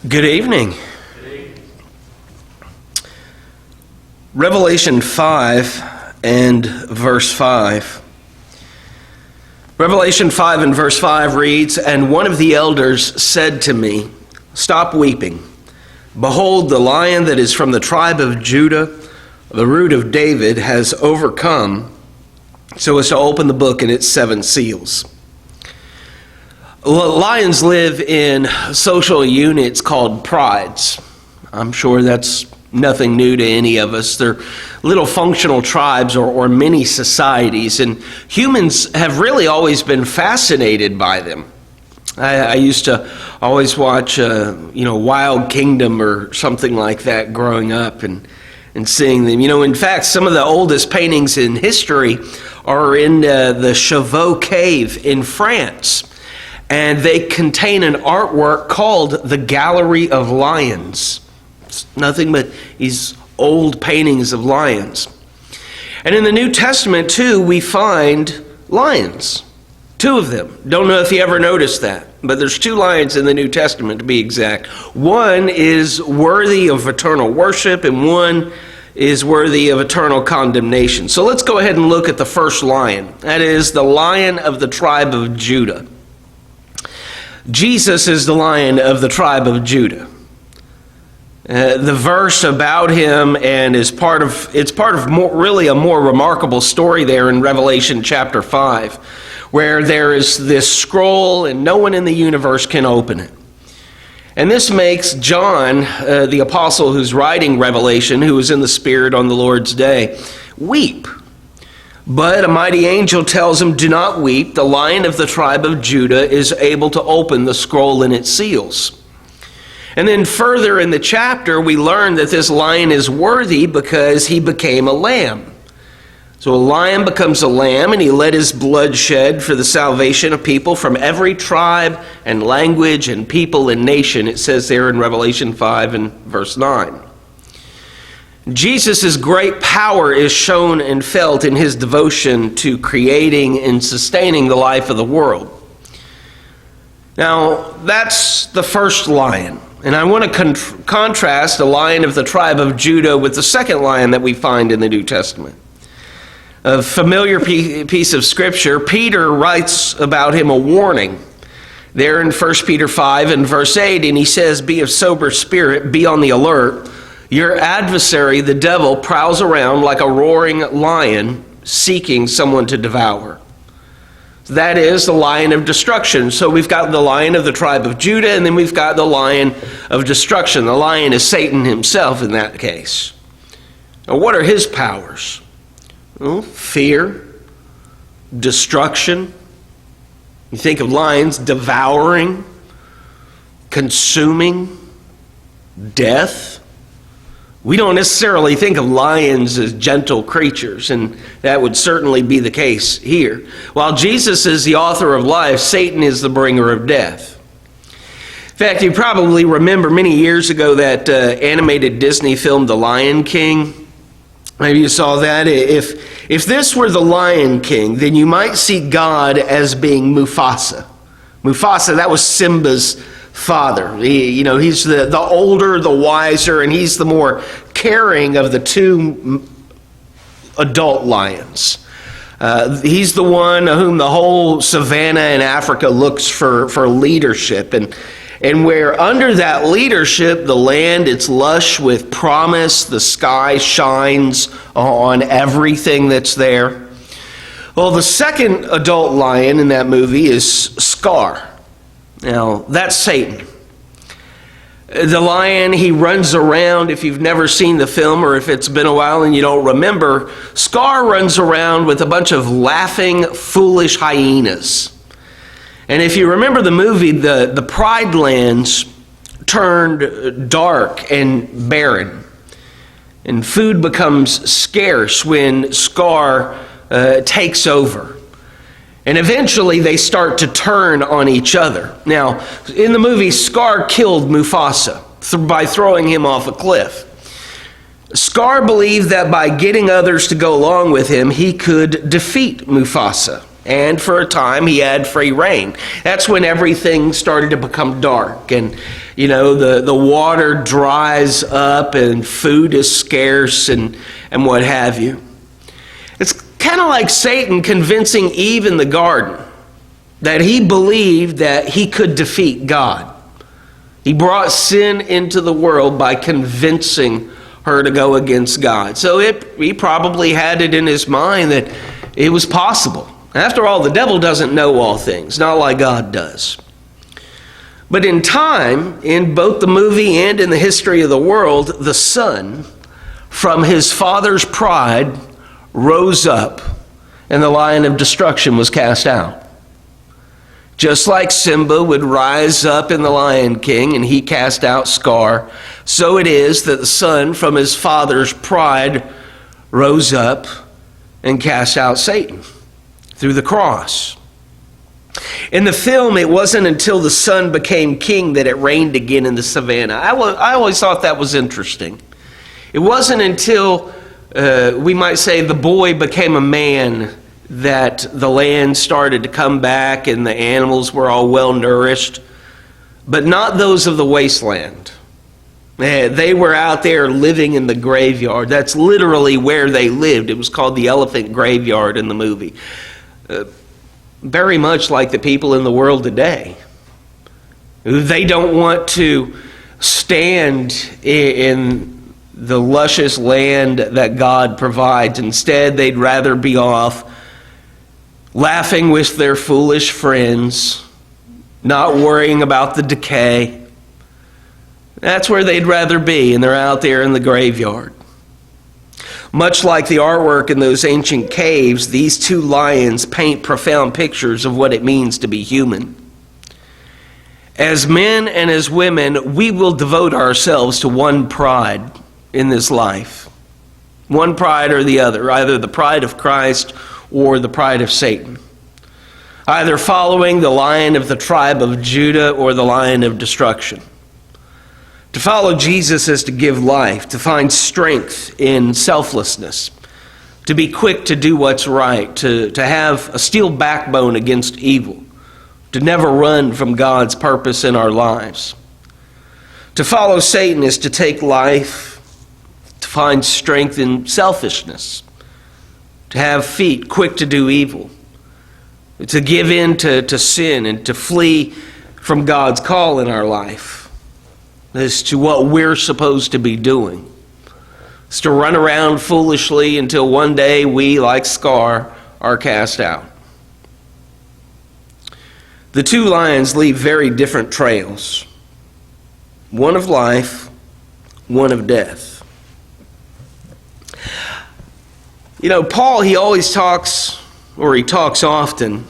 Good evening. Revelation 5 and verse 5. Revelation 5 and verse 5 reads, "And one of the elders said to me, 'Stop weeping. Behold, the Lion that is from the tribe of Judah, the root of David, has overcome so as to open the book and its 7 seals.'" Lions live in social units called prides. I'm sure that's nothing new to any of us. They're little functional tribes or mini societies, and humans have really always been fascinated by them. I used to always watch, Wild Kingdom or something like that growing up and seeing them. In fact, some of the oldest paintings in history are in the Chauvet Cave in France. And they contain an artwork called the Gallery of Lions. It's nothing but these old paintings of lions. And in the New Testament, too, we find lions. 2 of them. Don't know if you ever noticed that, but there's 2 lions in the New Testament, to be exact. One is worthy of eternal worship, and one is worthy of eternal condemnation. So let's go ahead and look at the first lion. That is the Lion of the tribe of Judah. Jesus is the Lion of the tribe of Judah. The verse about him and it's part of really a more remarkable story there in Revelation chapter 5, where there is this scroll and no one in the universe can open it. And this makes John, the apostle who's writing Revelation, who was in the Spirit on the Lord's day, weep. But a mighty angel tells him, "Do not weep. The Lion of the tribe of Judah is able to open the scroll and its seals." And then further in the chapter, we learn that this lion is worthy because he became a lamb. So a lion becomes a lamb, and he let his blood shed for the salvation of people from every tribe and language and people and nation. It says there in Revelation 5 and verse 9. Jesus' great power is shown and felt in his devotion to creating and sustaining the life of the world. Now, that's the first lion. And I want to contrast the Lion of the tribe of Judah with the second lion that we find in the New Testament. A familiar piece of scripture, Peter writes about him a warning there in 1 Peter 5 and verse 8, and he says, "Be of sober spirit, be on the alert. Your adversary, the devil, prowls around like a roaring lion, seeking someone to devour." That is the lion of destruction. So we've got the Lion of the tribe of Judah, and then we've got the lion of destruction. The lion is Satan himself in that case. Now, what are his powers? Well, fear, destruction. You think of lions devouring, consuming, death. We don't necessarily think of lions as gentle creatures, and that would certainly be the case here. While Jesus is the author of life, Satan is the bringer of death. In fact, you probably remember many years ago that animated Disney film, The Lion King. Maybe you saw that. If this were the Lion King, then you might see God as being Mufasa. Mufasa, that was Simba's father. He's the older, the wiser, and he's the more caring of the 2 adult lions. He's the one whom the whole savannah in Africa looks for leadership. And where under that leadership, the land, it's lush with promise, the sky shines on everything that's there. Well, the second adult lion in that movie is Scar. Now, that's Satan. The lion, he runs around. If you've never seen the film or if it's been a while and you don't remember, Scar runs around with a bunch of laughing, foolish hyenas. And if you remember the movie, the Pride Lands turned dark and barren. And food becomes scarce when Scar takes over. And eventually they start to turn on each other. Now, in the movie, Scar killed Mufasa by throwing him off a cliff. Scar believed that by getting others to go along with him, he could defeat Mufasa. And for a time, he had free reign. That's when everything started to become dark. And, the water dries up and food is scarce and what have you. It's kind of like Satan convincing Eve in the garden that he believed that he could defeat God. He brought sin into the world by convincing her to go against God. So he probably had it in his mind that it was possible. After all, the devil doesn't know all things, not like God does. But in time, in both the movie and in the history of the world, the son, from his father's pride, rose up, and the lion of destruction was cast out. Just like Simba would rise up in the Lion King and he cast out Scar, so it is that the son from his father's pride rose up and cast out Satan through the cross. In the film, it wasn't until the son became king that it rained again in the savannah. I always thought that was interesting. It wasn't until, we might say, the boy became a man that the land started to come back and the animals were all well nourished, but not those of the wasteland. They were out there living in the graveyard. That's literally where they lived. It was called the Elephant Graveyard in the movie. Very much like the people in the world today. They don't want to stand in the luscious land that God provides. Instead, they'd rather be off laughing with their foolish friends, not worrying about the decay. That's where they'd rather be, and they're out there in the graveyard. Much like the artwork in those ancient caves, these two lions paint profound pictures of what it means to be human. As men and as women, we will devote ourselves to one pride in this life. One pride or the other, either the pride of Christ or the pride of Satan. Either following the Lion of the tribe of Judah or the Lion of destruction. To follow Jesus is to give life, to find strength in selflessness, to be quick to do what's right, to have a steel backbone against evil, to never run from God's purpose in our lives. To follow Satan is to take life, to find strength in selfishness, to have feet quick to do evil, to give in to sin and to flee from God's call in our life as to what we're supposed to be doing. It's to run around foolishly until one day we, like Scar, are cast out. The two lions leave very different trails. One of life, one of death. Paul, he talks often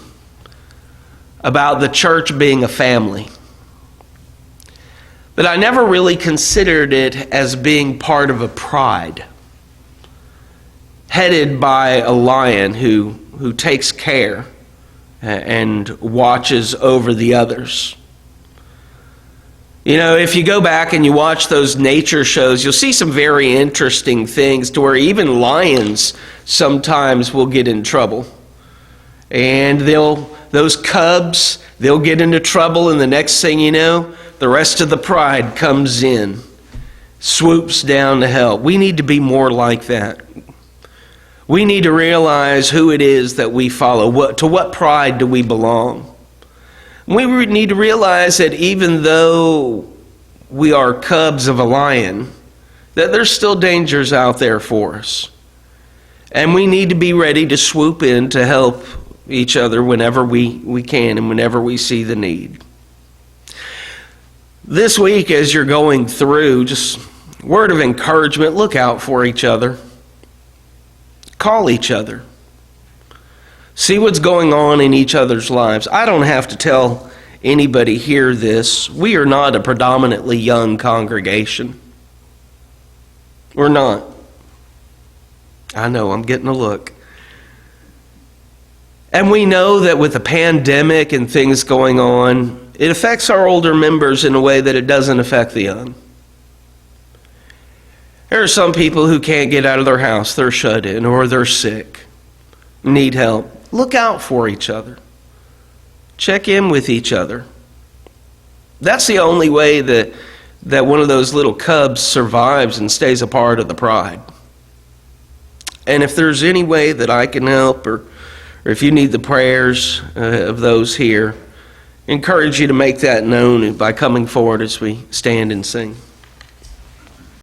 about the church being a family. But I never really considered it as being part of a pride, headed by a lion who takes care and watches over the others. If you go back and you watch those nature shows, you'll see some very interesting things to where even lions sometimes will get in trouble. And those cubs, they'll get into trouble, and the next thing you know, the rest of the pride comes in, swoops down to help. We need to be more like that. We need to realize who it is that we follow. To what pride do we belong? We need to realize that even though we are cubs of a lion, that there's still dangers out there for us. And we need to be ready to swoop in to help each other whenever we can and whenever we see the need. This week, as you're going through, just word of encouragement, look out for each other. Call each other. See what's going on in each other's lives. I don't have to tell anybody here this. We are not a predominantly young congregation. We're not. I know, I'm getting a look. And we know that with the pandemic and things going on, it affects our older members in a way that it doesn't affect the young. There are some people who can't get out of their house. They're shut in or they're sick, need help. look out for each other. Check in with each other. That's the only way that one of those little cubs survives and stays a part of the pride. And if there's any way that I can help, or if you need the prayers of those here, I encourage you to make that known by coming forward as we stand and sing.